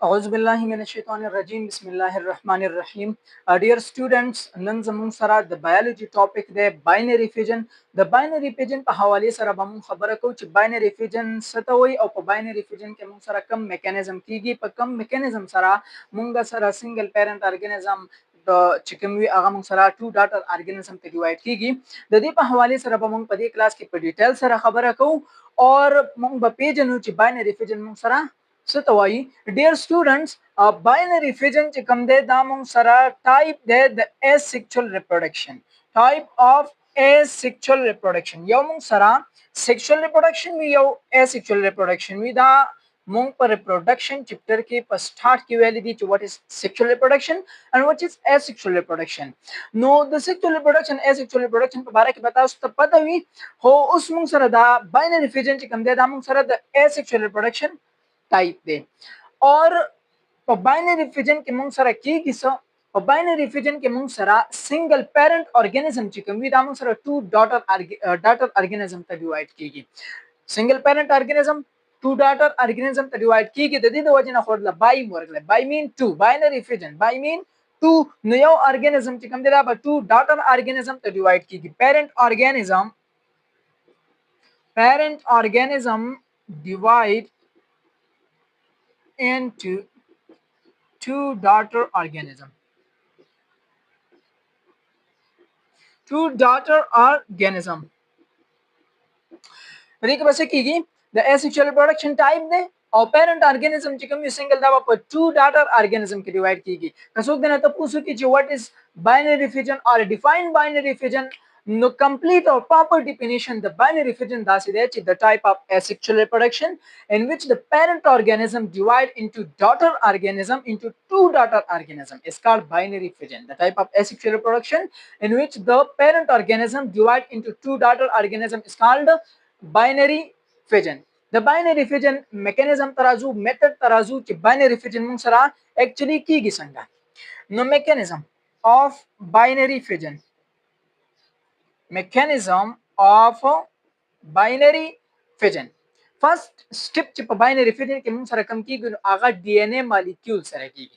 औज़ुबिल्लाहिमिनश्शैतानिर्रजीम बिस्मिल्लाहिर्रहमानिर्रहीम। Dear students, none ज़मून सरा the biology topic they binary fission. The binary fission पे हवाले सरा बमू खबर को च बाइनरी फिजन सतोई और प बाइनरी फिजन के मुंग सरा कम मैकेनिज्म कीगी प कम मैकेनिज्म सरा मुंगा सरा सिंगल पेरेंट ऑर्गेनिज्म चिकमवी आगा मुंग सरा टू डॉटर ऑर्गेनिज्म पे डिवाइड कीगी। द दे पे हवाले सरा बमू पदी क्लास की डिटेल सरा खबर को और मुंग ब पेजन च बाइनरी फिजन मुंग सरा सतवाई। डियर स्टूडेंट्स, बाइनरी फिजन च कम दे दामों सरा टाइप दे द asexual reproduction type of asexual reproduction यौमों सरा sexual reproduction भी यौ asexual reproduction भी दा मोंग पर reproduction chapter के पर start की वैल्यू दी what is sexual reproduction and what is asexual reproduction. No, the sexual reproduction asexual reproduction के बारे में बताओ तो पता हुई हो उस मोंग सरा दा बाइनरी फिजन च कम दे दामों सरा द asexual reproduction टाइप दे और बाइनरी फिजन के मुंग सरा की किसो और बाइनरी फिजन के मुंग सरा सिंगल पेरेंट ऑर्गेनिज्म चिकन विद मुंग सरा टू डॉटर ऑर्गेनिज्म त डिवाइड कीगी। Single parent organism two daughter organism त डिवाइड कीगी द द वजन खोदला बाई मोरगले बाई मीन टू बाइनरी फिजन बाई मीन टू नयो ऑर्गेनिज्म चिकन दे बा टू डॉटर ऑर्गेनिज्म त डिवाइड कीगी। Parent organism divide into two daughter organism. तरीके बसे कीगी द एसेक्सुअल रिप्रोडक्शन टाइप दे और पेरेंट ऑर्गेनिज्म चिकम सिंगल दावा पर टू डॉटर ऑर्गेनिज्म की डिवाइड कीगी। कसुक देना तो पूछो कि व्हाट इज बाइनरी फिजन और define binary fission no complete or proper definition the binary fission thus is the type of asexual reproduction in which the parent organism divide into daughter organism into two daughter organism is called binary fission. The type of asexual reproduction in which the parent organism divide into two daughter organism is called binary fission. The binary fission mechanism तराजू method तराजू कि binary fission मुंग सरा actually की गिसंगा. No mechanism of binary fission first step चिप binary fission के मुंग सरकम की गुन आगा डीएनए मॉलिक्यूल सर की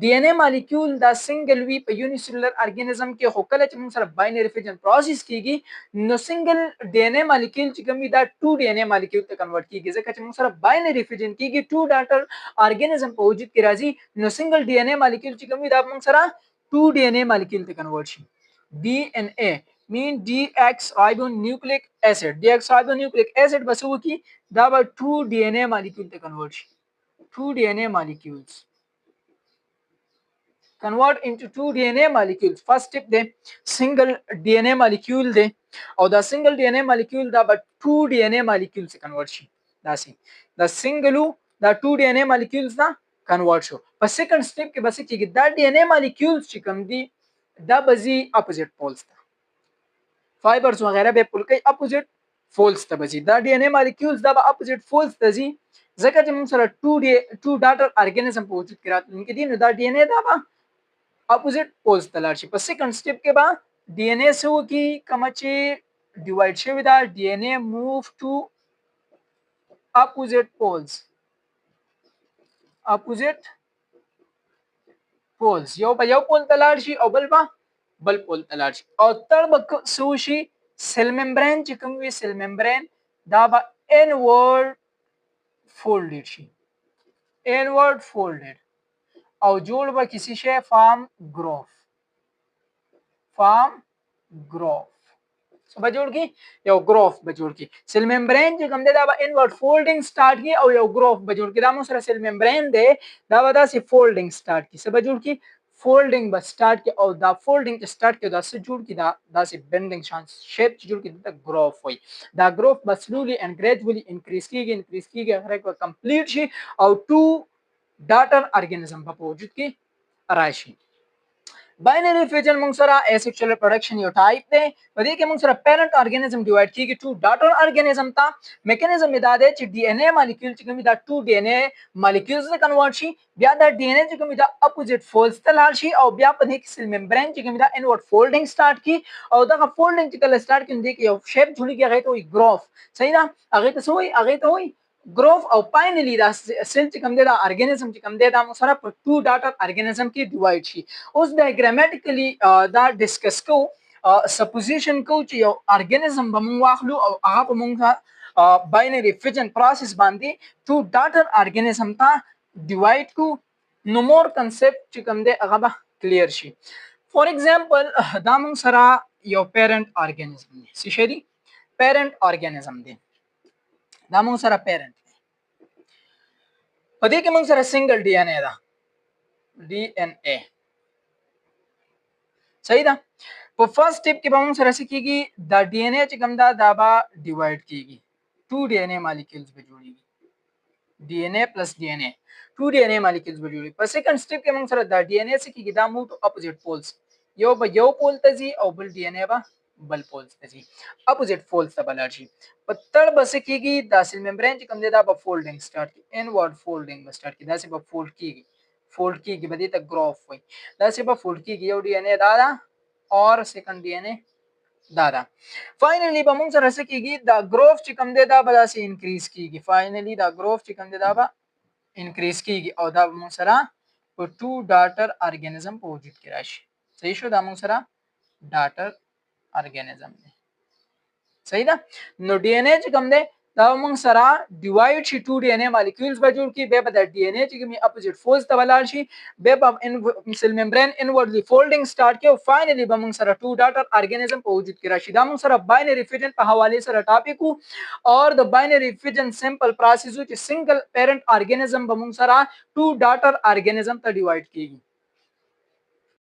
डीएनए मॉलिक्यूल द सिंगल वी यूनिसेलुलर ऑर्गेनिज्म के होकल मुंग सर बाइनरी फिजन प्रोसेस कीगी नो सिंगल डीएनए मॉलिक्यूल चिकम वी द टू डीएनए मॉलिक्यूल ते कन्वर्ट कीगी जका मुंग सर बाइनरी फिजन कीगी टू डॉटर ऑर्गेनिज्म पे वजूद की राजी नो सिंगल डीएनए मॉलिक्यूल चिकम वी द मुंग सर टू डीएनए मॉलिक्यूल ते convert DNA mean deoxyribonucleic acid deoxyribonucleic acid Basu की दाबा 2 DNA molecule te convert 2 DNA molecules convert into 2 DNA molecules. First step de single DNA molecule de और the single DNA molecule दाबा 2 DNA molecules से convert दासी the single the 2 DNA molecules ना convert show पर second step के बस की दा DNA molecules चिकम दी दा बजी opposite poles फाइबर्स वगैरह बे पुल के अपोजिट फोल्स तबजी द डीएनए मॉलिक्यूल्स द अपोजिट फोल्स तजी जका जम सर टू डॉटर ऑर्गेनिज्म पोजिट करा इनके दिन द डीएनए द अपोजिट पोल्स तलाशी पर सेकंड स्टेप के बाद डीएनए से वो की कमचे डिवाइड शे with DNA move to opposite poles यो पर यो पोल तलाशी और बल पोल तलाशी और तड़बक सुशी सेल मेम्ब्रेन चिकम वी सेल मेम्ब्रेन दाबा इनवर्ड फोल्डेड और जोड़ बा किसी से फॉर्म ग्रोफ बजोड़ की यो ग्रोफ बजोड़ की सेल मेम्ब्रेन जो कम दे दाबा इनवर्ड फोल्डिंग स्टार्ट की और यो ग्रोफ बजोड़ की दामो सरा सेल मेम्ब्रेन दे दाबा दा से फोल्डिंग स्टार्ट की सब बजोड़ की फोल्डिंग बस स्टार्ट के और द फोल्डिंग स्टार्ट के द से जुड़ की द से बेंडिंग शेप जुड़ की द ग्रोफ हुई द ग्रोफ बस स्लोली एंड ग्रेजुअली इंक्रीज की हर एक कंप्लीट शी और टू डॉटर ऑर्गेनिज्म वजूद की राशि बाइनरी फिजन मुंगसरा एसेक्सुअल रिप्रोडक्शन यो टाइप दे वदी के मुंगसरा पेरेंट ऑर्गेनिज्म डिवाइड की टू डॉटर ऑर्गेनिज्म ता मैकेनिज्म में दादे च डीएनए मॉलिक्यूल च कमी दा टू डीएनए मॉलिक्यूल्स ने कन्वर्ट शी ब्या दा डीएनए च कमी दा अपोजिट फोल्ड्स तलाल शी और ब्या पने की सेल मेम्ब्रेन च कमी दा इनवर्ड फोल्डिंग स्टार्ट की और दा फोल्डिंग च कल स्टार्ट की देख यो शेप झुली के गए तो ग्रोफ सही ना आगे तो सोई आगे तो होई ग्रोथ او फाइनली دا سیل چې کوم دی دا ارګانیزم چې کوم دی دا موږ سره په ټو ډاټر ارګانیزم کې ډیوایډ شي. اوس ډایګرامټیکلی دا ډیسکس کو سپوزیشن کو چې یو ارګانیزم به موږ واخلو او هغه به موږ باینری فیجن پروسس باندې ټو ډاټر ارګانیزم ته ډیوایډ کو نو مور کنسپټ چې کوم دی هغه به کلیر شي. فور ایگزامپل دا موږ سره یو پیرنٹ ارګانیزم دی څه شي دی پیرنٹ ارګانیزم دی دا موږ سره پیرنٹ په دې کې موږ سره سنگل ډي ان اے دا ډي ان اے صحیح ده. په فرست سټیپ کې به موږ سره څه کیږي دا ډي ان اے چې کوم دا به ډیوایډ کیږي ټو ډي ان اے مالیکولز به جوړیږي ډي ان اے پلس ډي ان اے ټو ډي ان اے مالیکولز به جوړیږي. په سیکنډ سټیپ کې موږ سره دا ډي ان اے څه کیږي دا موو ټو اپوزیټ پولز یو به یو پول ته ځي او بل ډي ان اے به بل پولز ته ځي اپوزیټ پولز ته بلل شي. په تړ بس کیږي دا سیل ممبرین چې کوم دی دا به فولډینګ سٹارټ کی انورډ فولډینګ به سٹارټ کی دا سه به فولډ کیږي فولډ کیږي به دې ته گروف وای دا سه به فولډ کیږي یو ډي ان اے دا اور سیکنډ ډي ان اے دا فائنلی به موږ سره څه کیږي دا گروف چې کوم دی دا به داسې انکریز کیږي فائنلی دا گروف چې کوم دی دا به انکریز کیږي او دا موږ سره په ټو ډاټر ارګانیزم په وجود کې راشي. صحیح شو دا موږ سره ډاټر ارګانیزم دی صحیح ده. نو ډي ان اے چې کوم دی دا موږ سره ډیوایډ شي ټو ډي ان اے مالیکولز به جوړ کی به د ډي ان اے چې کوم اپوزیټ فولز ته ولاړ شي به په سیل ممبرین انورډلی فولډینګ سٹارټ کی او فائنلی به موږ سره ټو ډاټر ارګانیزم په وجود کې راشي. دا موږ سره باینری فیجن په حواله سره ټاپک او د باینری فیجن سمپل پروسس چې سنگل پیرنٹ ارګانیزم به موږ سره ټو ډاټر ارګانیزم ته ډیوایډ کیږي